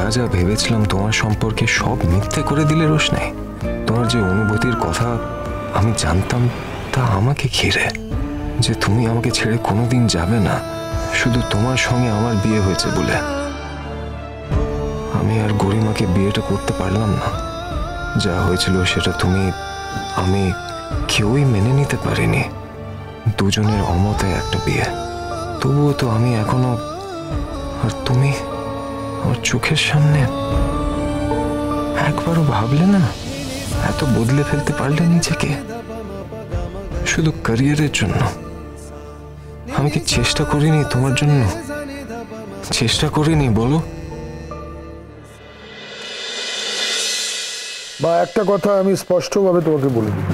যা যা ভেবেছিলাম তোমার সম্পর্কে সব মিথ্যে করে দিলে রোশনাই। তোমার যে অনুভূতির কথা আমি জানতাম তা আমাকে ঘিরে, যে তুমি আমাকে ছেড়ে কোনোদিন যাবে না শুধু তোমার সঙ্গে আমার বিয়ে হয়েছে বলে। আমি আর গরিমাকে বিয়েটা করতে পারলাম না। যা হয়েছিল সেটা তুমি আমি কেউই মেনে নিতে পারিনি। দুজনের অমতে একটা বিয়ে। তবুও তো আমি এখনো, আর তুমি আমার চোখের সামনে একবারও ভাবলে না এত বদলে ফেলতে পারলে নিজেকে শুধু ক্যারিয়ারের জন্য? আমি কি চেষ্টা করিনি তোমার জন্য? চেষ্টা করিনি বলো? বা একটা কথা আমি স্পষ্টভাবে তোমাকে বলে দিই,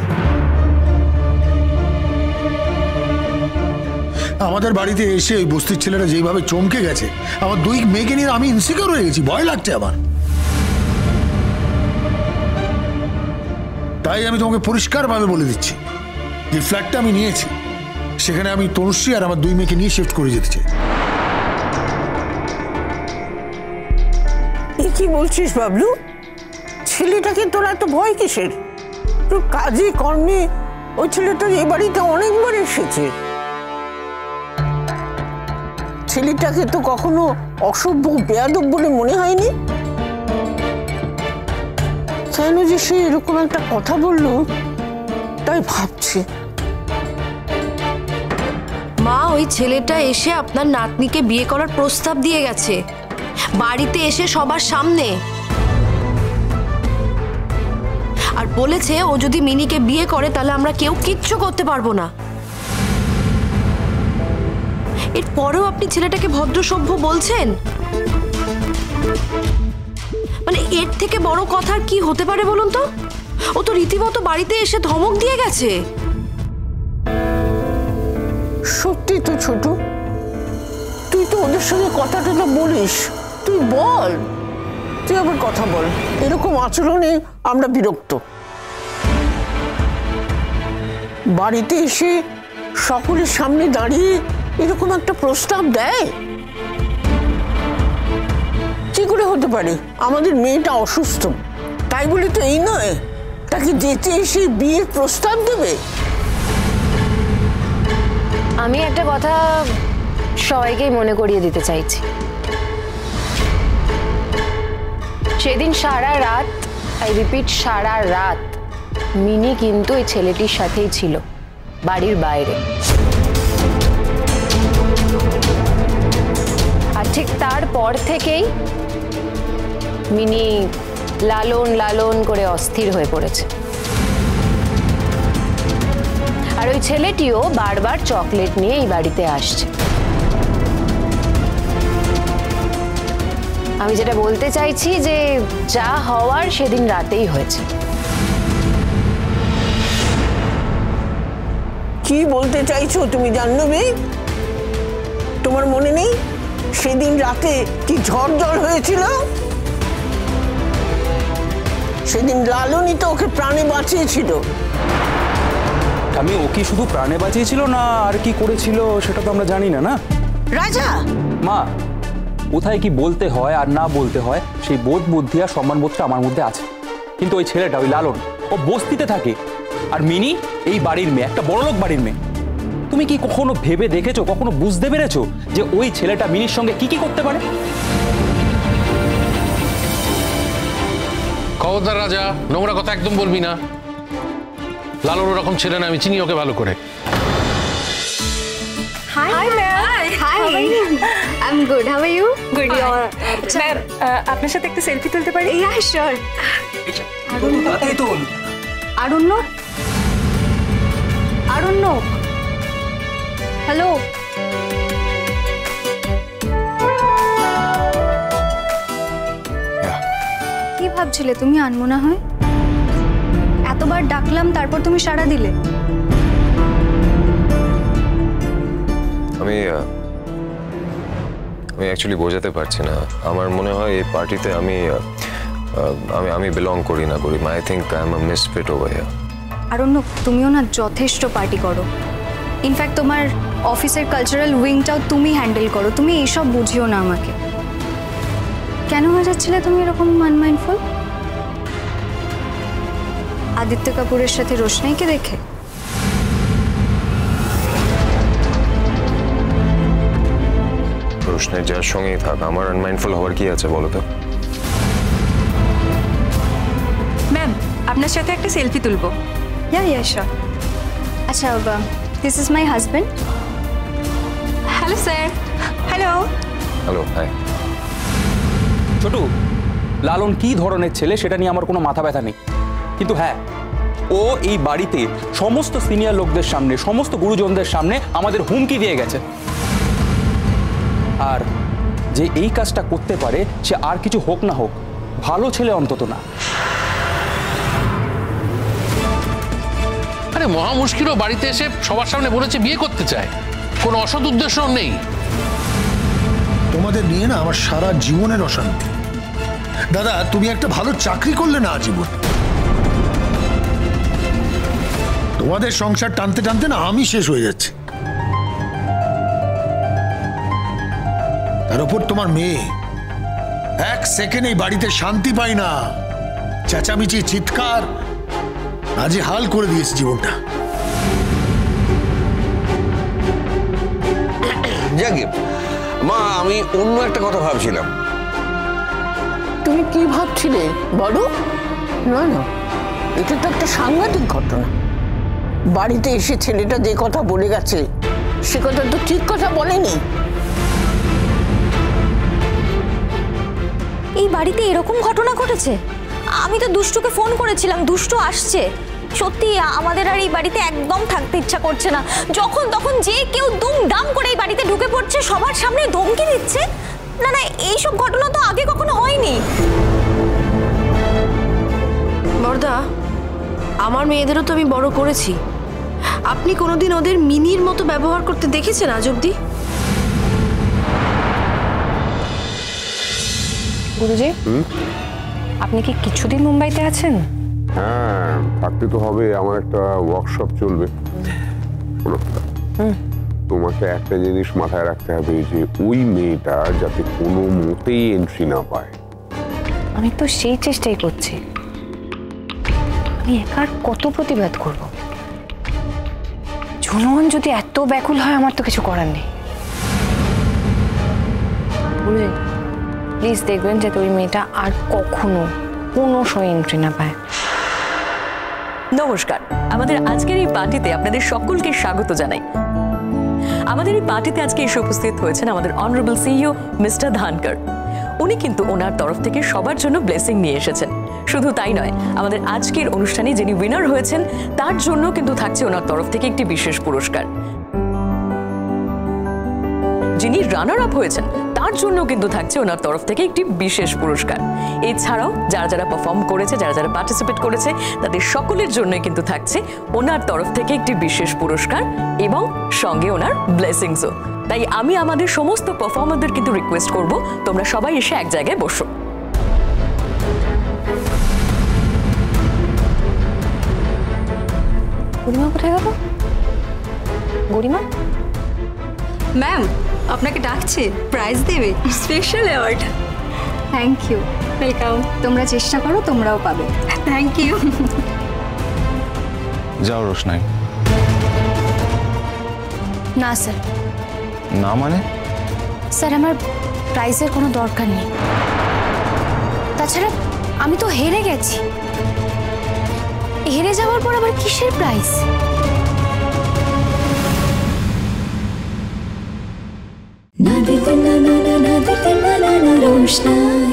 আমাদের বাড়িতে এসে ওই বস্তির ছেলেরা যেইভাবে চমকে গেছে, আমার দুই মেয়েকে নিয়ে আমি ইনসিকিউর হয়ে গেছি, ভয় লাগছে আমার। তাই আমি তোমাকে পরিষ্কারভাবে বলে দিচ্ছি, যে ফ্ল্যাটটা আমি নিয়েছি সেখানে আমি তনুশ্রী আর আমার দুই মেয়েকে নিয়ে শিফট করে যেতে চাই। কি বলছিস বাবলু? ছেলেটাকে তোর এত ভয় কিসের? তোর কাজে কর্মে ওই ছেলেটা এই বাড়িতে অনেকবার এসেছে। ছেলেটাকে তো কখনো অসভ্য বেয়াদব বলে মনে হয়নি। কেন যে সে এরকম একটা কথা বললো তাই ভাবছি। মা, ওই ছেলেটা এসে আপনার নাতনিকে বিয়ে করার প্রস্তাব দিয়ে গেছে বাড়িতে এসে সবার সামনে, আর বলেছে ও যদি মিনিকে বিয়ে করে তাহলে আমরা কেউ কিচ্ছু করতে পারবো না। এরপরেও আপনি ছেলেটাকে ভদ্র সভ্য বলছেন? মানে এর থেকে বড় কথা কি হতে পারে বলুন তো? ও তো রীতিমতো বাড়িতে এসে ধমক দিয়ে গেছে। সত্যি তো ছোট, তুই তো ওদের সঙ্গে কথাটা বলিস, তুই বল, তুই আবার কথা বল। এরকম আচরণে আমরা বিরক্ত। বাড়িতে এসে সকলের সামনে দাঁড়িয়ে এরকম একটা প্রস্তাব দেয়, কি করে হতে পারে? আমাদের মেয়েটা অসুস্থ, তাই বলে তো এই নয় তাকে যেতে এসে বিয়ের প্রস্তাব দেবে। আমি একটা কথা সবাইকেই মনে করিয়ে দিতে চাইছি, সেদিন সারা রাত, আই রিপিট সারা রাত, মিনি কিন্তু এই ছেলেটির সাথেই ছিল বাড়ির বাইরে। আর ঠিক তারপর থেকেই মিনি লালন লালন করে অস্থির হয়ে পড়েছে। আর ওই ছেলেটিও বারবার চকলেট নিয়ে এই বাড়িতে আসছে। আমি যেটা বলতে চাইছি যে যা হওয়ার সেদিন রাতেই হয়েছে। কি বলতে চাইছো তুমি জাহ্নবী? তোমার মনে নেই সেদিন রাতে কি ঝড় জল হয়েছিল? সেদিন লালনই তো ওকে প্রাণে বাঁচিয়েছিল। আমি ও কি শুধু প্রাণে বাঁচিয়েছিল না আর কি করেছিল সেটা তো আমরা জানি না। না রাজা, মা, কোথায় কি বলতে হয় আর না বলতে হয় সেই বোধ বুদ্ধি আর সম্মানবোধটা আমার মধ্যে আছে। কিন্তু ওই ছেলেটা, ওই লালন, ও বস্তিতে থাকে, আর মিনি এই বাড়ির মেয়ে, একটা বড়লোক বাড়ির মেয়ে। তুমি কি কখনো ভেবে দেখেছো, কখনো বুঝতে পেরেছো যে ওই ছেলেটা মিনির সঙ্গে কি কি করতে পারে? খবরদার রাজা, নোংরা কথা একদম বলবি না। লালন ওরকম ছেলে না, আমি চিনি ওকে ভালো করে। Hi ma'am. Hi. I'm good. How are you? Good. Ma'am, আপনার সাথে একটা সেলফি তুলতে পারি? Yeah, sure. আরণ্য, আরণ্য, হ্যালো। কি ভাবছিলে তুমি আনমো না হয়? এতবার ডাকলাম তারপর তুমি সাড়া দিলে। আমি অ্যাকচুয়ালি বোঝাতে পারছি না। আমার মনে হয় এই পার্টিতে আমি বিলং করি না করি। I think I am a misfit over here. Aranya, তুমিও না যথেষ্ট পার্টি করো। ইনফ্যাক্ট তোমার অফিসের কালচারাল উইংটাও তুমি হ্যান্ডেল করো। তুমি এইসব বুঝিও না আমাকে। কেন হয়ে যাচ্ছিলে তুমি এরকম আনমাইন্ডফুল? আদিত্য কাপুরের সাথে রোশনাইকে দেখে? রোশনাই যার সঙ্গেই থাক, আমার আনমাইন্ডফুল হওয়ার কি আছে বলো তো? ম্যাম, আপনার সাথে একটা সেলফি তুলবো। Yeah sure. আচ্ছা, this is my husband. Hello sir. Hello. Hello, hi. Chhotu, Lalon কি ধরনের ছেলে সেটা নিয়ে আমার কোনো মাথা ব্যথা নেই, কিন্তু হ্যাঁ, ও এই বাড়িতে সমস্ত সিনিয়র লোকদের সামনে, সমস্ত গুরুজনদের সামনে আমাদের হুমকি দিয়ে গেছে। আর যে এই কাজটা করতে পারে সে আর কিছু হোক না হোক ভালো ছেলে অন্তত না। আরে মহা মুশকিলও বাড়িতে এসে সবার সামনে বলেছে বিয়ে করতে চায়, কোনো অসৎ উদ্দেশ্য নেই। তোমাদের নিয়ে না আমার সারা জীবনের অশান্তি। দাদা, তুমি একটা ভালো চাকরি করলে না আজীবন। তোমাদের সংসার টানতে টানতে না আমি শেষ হয়ে যাচ্ছি। তার উপর তোমার মেয়ে এক সেকেন্ডে বাড়িতে শান্তি পায় না, চেঁচামেচি, চিৎকার, আজই হাল করে দিয়েছে জীবনটা। যাকে মা, আমি অন্য একটা কথা ভাবছিলাম। তুমি কি ভাবছিলে বলো? না না, এটা তো একটা সাংঘাতিক ঘটনা। বাড়িতে এসে ছেলেটা যে কথা বলে গেছে সে কথা তো ঠিক কথা বলেনি। এই বাড়িতে এরকম ঘটনা ঘটেছে? আমি তো দুষ্টুকে ফোন করেছিলাম, দুষ্টু আসছে। সত্যি আমাদের আর এই বাড়িতে একদম থাকতে ইচ্ছা করছে না। যখন তখন যে কেউ দুমদাম করে এই বাড়িতে ঢুকে পড়ছে, সবার সামনে ধমকি দিচ্ছে। না না, এইসব ঘটনা তো আগে কখনো হয়নি। বড়দা, আমার মেয়েদেরও তো আমি বড় করেছি। আপনি কোনোদিন ওদের মিনির মতো ব্যবহার করতে দেখেছেন আজ অব্দি? গুরুজি, আপনি কি কিছুদিন মুম্বাইতে আছেন? হ্যাঁ, থাকতে তো হবে। আমার একটা ওয়ার্কশপ চলবে। তোমাকে একটা জিনিস মাথায় রাখতে হবে, যে ওই মেয়েটা যাতে কোনো মতেই এন্ট্রি না পায়। আমি তো সেই চেষ্টাই করছি। আমি একার কত প্রতিবাদ করব? জনগণ যদি এত ব্যাকুল হয়, আমার তো কিছু করার নেই। গুরুজি, প্লিজ দেখবেন যাতে ওই মেয়েটা আর কখনো কোনো সময় এন্ট্রি না পায়। নমস্কার, আমাদের আজকের এই পার্টিতে আপনাদের সকলকে স্বাগত জানাই। আমাদের এই পার্টিতে আজকে এসে উপস্থিত হয়েছেন আমাদের অনারেবল সিইও মিস্টার ধানকর। উনি কিন্তু ওনার তরফ থেকে সবার জন্য ব্লেসিং নিয়ে এসেছেন। শুধু তাই নয়, আমাদের আজকের অনুষ্ঠানে যিনি উইনার হয়েছেন তার জন্য কিন্তু থাকছে ওনার তরফ থেকে একটি বিশেষ পুরস্কার। যিনি রানার আপ হয়েছেন তার জন্য কিন্তু থাকছে ওনার তরফ থেকে একটি বিশেষ পুরস্কার। এছাড়াও যারা যারা পারফর্ম করেছে, যারা যারা পার্টিসিপেট করেছে, তাদের সকলের জন্যই কিন্তু থাকছে ওনার তরফ থেকে একটি বিশেষ পুরস্কার এবং সঙ্গে ওনার ব্লেসিংসও। তাই আমি আমাদের সমস্ত পারফর্মারদের কিন্তু রিকোয়েস্ট করব, তোমরা সবাই এসে এক জায়গায় বসো। গরিমা কোথায় গেল? গরিমা ম্যাম, আপনাকে ডাকছে, প্রাইজ দেবে, special award. Thank you. Welcome. তোমরা চেষ্টা করো, তোমরাও পাবে। Thank you. যাও রোশনাই। না স্যার। না মানে? স্যার, আমার প্রাইজের কোনো দরকার নেই। তাছাড়া আমি তো হেরে গেছি। হেরে যাওয়ার পর আবার কিসের প্রাইজ? না দিতে না না না দিতে না না রোশনাই।